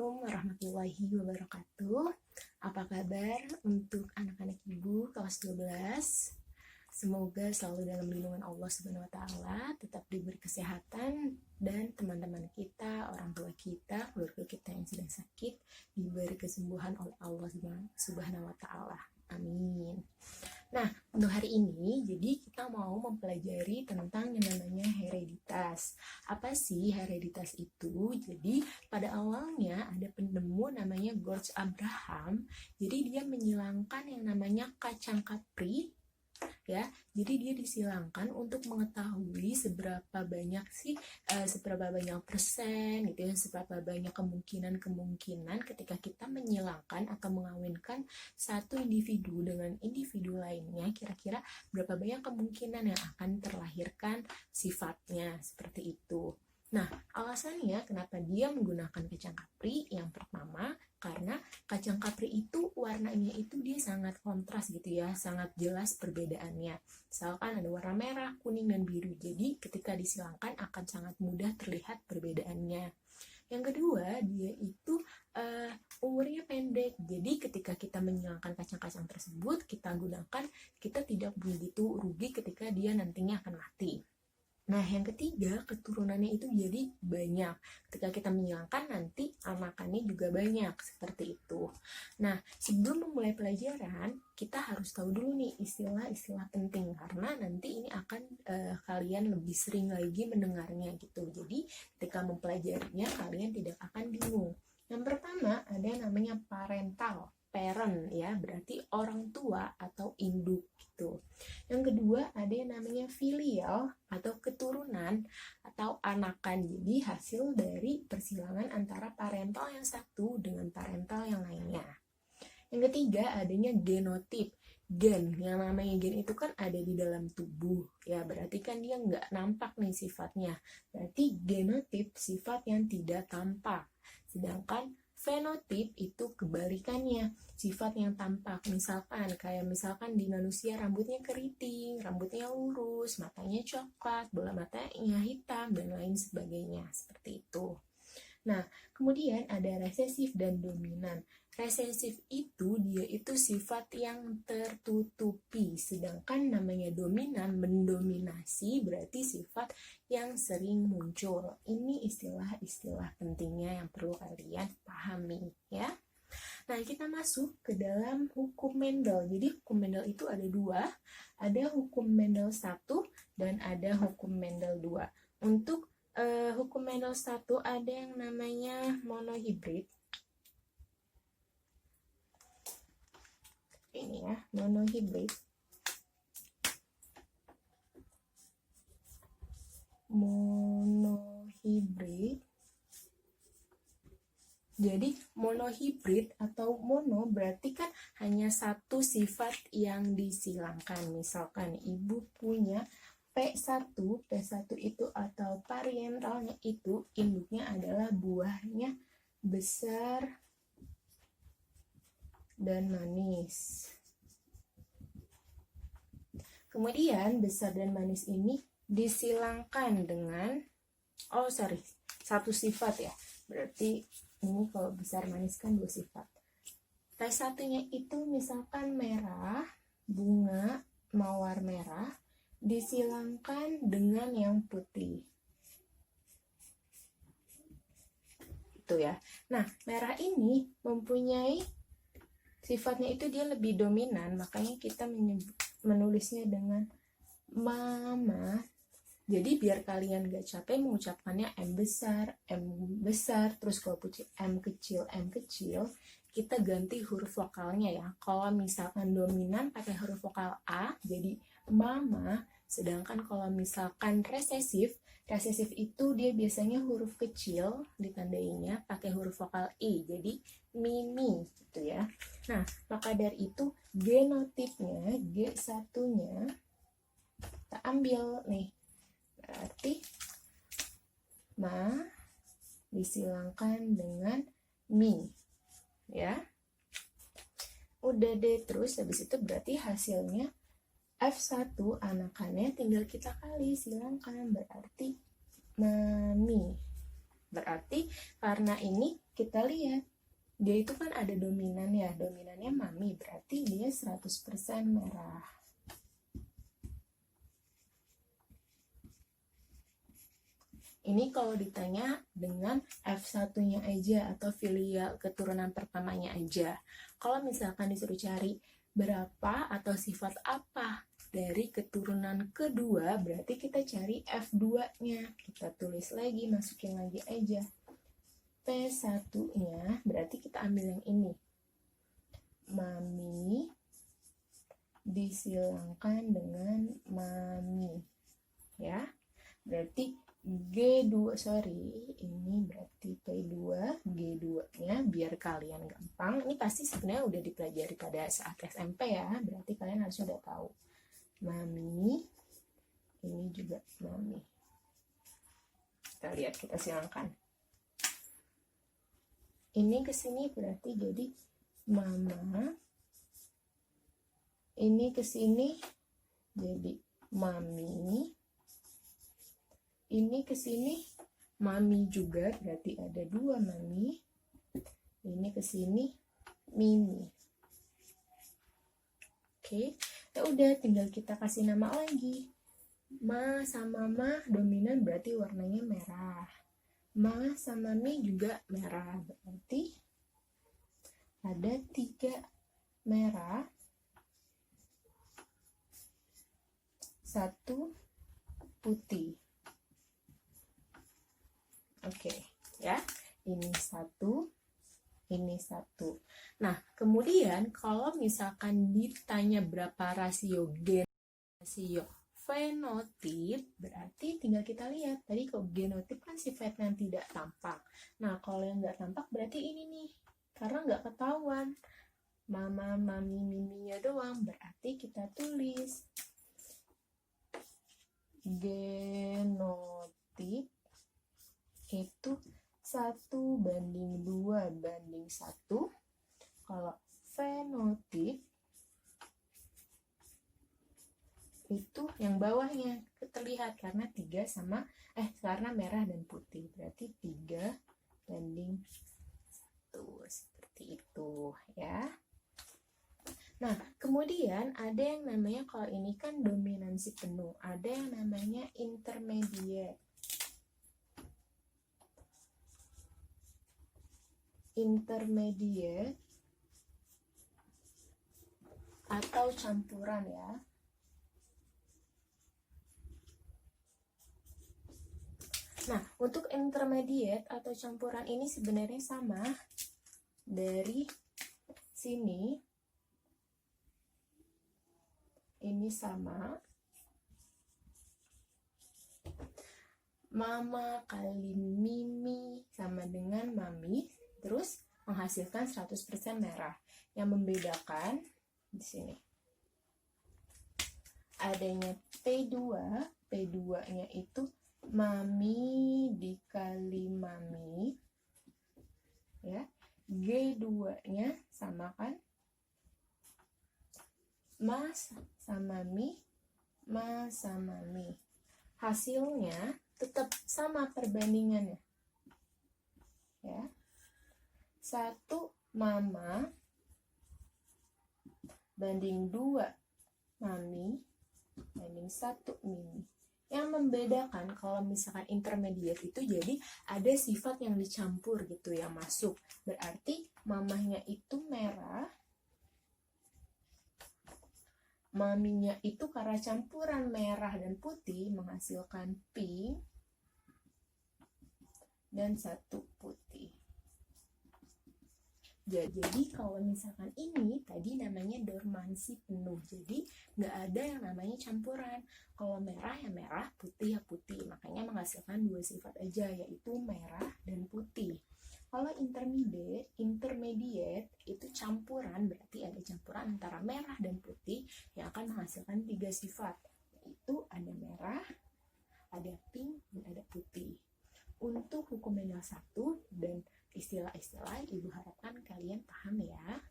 Assalamualaikum warahmatullahi wabarakatuh. Apa kabar untuk anak-anak ibu kelas 12? Semoga selalu dalam lindungan Allah Subhanahu wa taala, tetap diberi kesehatan, dan teman-teman kita, orang tua kita, keluarga kita yang sedang sakit diberi kesembuhan oleh Allah Subhanahu wa taala. Amin. Nah, untuk hari ini, jadi kita mau mempelajari tentang yang namanya hereditas. Apa sih hereditas itu? Jadi, pada awalnya ada penemu namanya George Abraham. Jadi, dia menyilangkan yang namanya kacang kapri, ya. Jadi dia disilangkan untuk mengetahui seberapa banyak persen gitu ya, seberapa banyak kemungkinan ketika kita menyilangkan atau mengawinkan satu individu dengan individu lainnya, kira-kira berapa banyak kemungkinan yang akan terlahirkan sifatnya seperti itu. Nah, alasannya kenapa dia menggunakan kacang kapri, yang pertama karena kacang kapri itu warnanya itu dia sangat kontras gitu ya, sangat jelas perbedaannya. Misalkan ada warna merah, kuning, dan biru. Jadi ketika disilangkan akan sangat mudah terlihat perbedaannya. Yang kedua, dia itu umurnya pendek. Jadi ketika kita menyilangkan kacang-kacang tersebut, kita tidak begitu rugi ketika dia nantinya akan mati. Nah, yang ketiga, keturunannya itu jadi banyak. Ketika kita menyilangkan, nanti anakannya juga banyak, seperti itu. Nah, sebelum memulai pelajaran, kita harus tahu dulu nih istilah-istilah penting, karena nanti ini akan kalian lebih sering lagi mendengarnya gitu. Jadi, ketika mempelajarinya, kalian tidak akan bingung. Yang pertama, ada namanya parental. Parent ya, berarti orang tua atau induk gitu. Yang kedua ada yang namanya filial atau keturunan atau anakan. Jadi hasil dari persilangan antara parental yang satu dengan parental yang lainnya. Yang ketiga adanya genotip. Gen, yang namanya gen itu kan ada di dalam tubuh ya, berarti kan dia nggak nampak nih sifatnya. Berarti genotip sifat yang tidak tampak. Sedangkan fenotip itu kebalikannya, sifat yang tampak. Misalkan di manusia rambutnya keriting, rambutnya lurus, matanya coklat, bola matanya hitam, dan lain sebagainya, seperti itu. Nah, kemudian ada resesif dan dominan. Resesif itu dia itu sifat yang tertutupi, sedangkan namanya dominan mendominasi, berarti sifat yang sering muncul. Ini istilah-istilah pentingnya yang perlu kalian pahami ya. Nah, kita masuk ke dalam hukum Mendel. Jadi hukum Mendel itu ada dua, ada hukum Mendel 1 dan ada hukum Mendel 2. Untuk hukum Mendel 1 ada yang namanya monohibrid. Ini ya, monohibrid. Jadi monohibrid atau mono berarti kan hanya satu sifat yang disilangkan. Misalkan ibu punya P1 itu atau parentalnya itu induknya adalah buahnya besar dan manis. Kemudian besar dan manis ini disilangkan dengan satu sifat ya. Berarti ini kalau besar manis kan dua sifat. P1-nya itu misalkan merah, bunga mawar merah disilangkan dengan yang putih. Itu ya. Nah, merah ini mempunyai sifatnya itu dia lebih dominan, makanya kita menulisnya dengan mama. Jadi biar kalian gak capek mengucapkannya M besar, terus kalau M kecil, kita ganti huruf vokalnya ya. Kalau misalkan dominan pakai huruf vokal A, jadi mama. Sedangkan kalau misalkan resesif itu dia biasanya huruf kecil ditandainya pakai huruf vokal I, jadi mimi gitu ya. Nah, maka dari itu genotipnya G1-nya kita ambil nih. Berarti ma disilangkan dengan mi ya. Udah deh, terus habis itu berarti hasilnya F1 anakannya tinggal kita kali silangkan, berarti mami. Berarti karena ini kita lihat dia itu kan ada dominan ya, dominannya mami, berarti dia 100% merah. Ini kalau ditanya dengan F1-nya aja atau filial keturunan pertamanya aja. Kalau misalkan disuruh cari berapa atau sifat apa dari keturunan kedua, berarti kita cari F2-nya. Kita tulis lagi, masukin lagi aja. P1-nya berarti kita ambil yang ini. Mami disilangkan dengan mami. Ya. Berarti G2, ini berarti P2, G2-nya biar kalian gampang. Ini pasti sebenarnya udah dipelajari pada saat SMP ya, berarti kalian harus udah tahu. Mami, ini juga mami. Kita lihat, kita silangkan. Ini ke sini berarti jadi mama. Ini ke sini jadi mami. Ini ke sini mami juga, berarti ada 2 mami. Ini ke sini mimi. Oke, ya udah tinggal kita kasih nama lagi. Ma sama ma dominan berarti warnanya merah. Ma sama mi juga merah, berarti ada 3 merah, 1 putih. Oke, ya. Ini 1, ini 1. Nah, kemudian kalau misalkan ditanya berapa rasio gen, rasio fenotip, berarti tinggal kita lihat. Tadi kalau genotip kan sifat yang tidak tampak. Nah, kalau yang nggak tampak berarti ini nih. Karena nggak ketahuan. Mama, mami, miminya doang. Berarti kita tulis genotip itu 1:2:1. Kalau fenotip itu yang bawahnya terlihat karena karena merah dan putih, berarti 3:1 seperti itu ya. Nah, kemudian ada yang namanya, kalau ini kan dominansi penuh, ada yang namanya intermediate. Intermediate atau campuran ya. Nah, untuk intermediate atau campuran ini sebenarnya sama. Dari sini ini sama. Mama kali mimi sama dengan mami, terus menghasilkan 100% merah. Yang membedakan di sini adanya P2, P2-nya itu mami dikali mami, ya. G2-nya sama kan? Mas sama mi, ma sama mi. Hasilnya tetap sama perbandingannya. Ya. 1 mama banding 2 mami banding 1 mimi. Yang membedakan kalau misalkan intermediate itu jadi ada sifat yang dicampur gitu yang masuk. Berarti mamahnya itu merah, maminya itu karena campuran merah dan putih menghasilkan pink dan 1 putih. Jadi kalau misalkan ini tadi namanya dormansi penuh, jadi nggak ada yang namanya campuran. Kalau merah ya merah, putih ya putih, makanya menghasilkan 2 sifat aja, yaitu merah dan putih. Kalau intermediate itu campuran, berarti ada campuran antara merah dan putih yang akan menghasilkan 3 sifat, yaitu ada merah, ada pink, dan ada putih. Untuk hukum Mendel 1 dan istilah-istilah, Ibu harapkan kalian paham ya.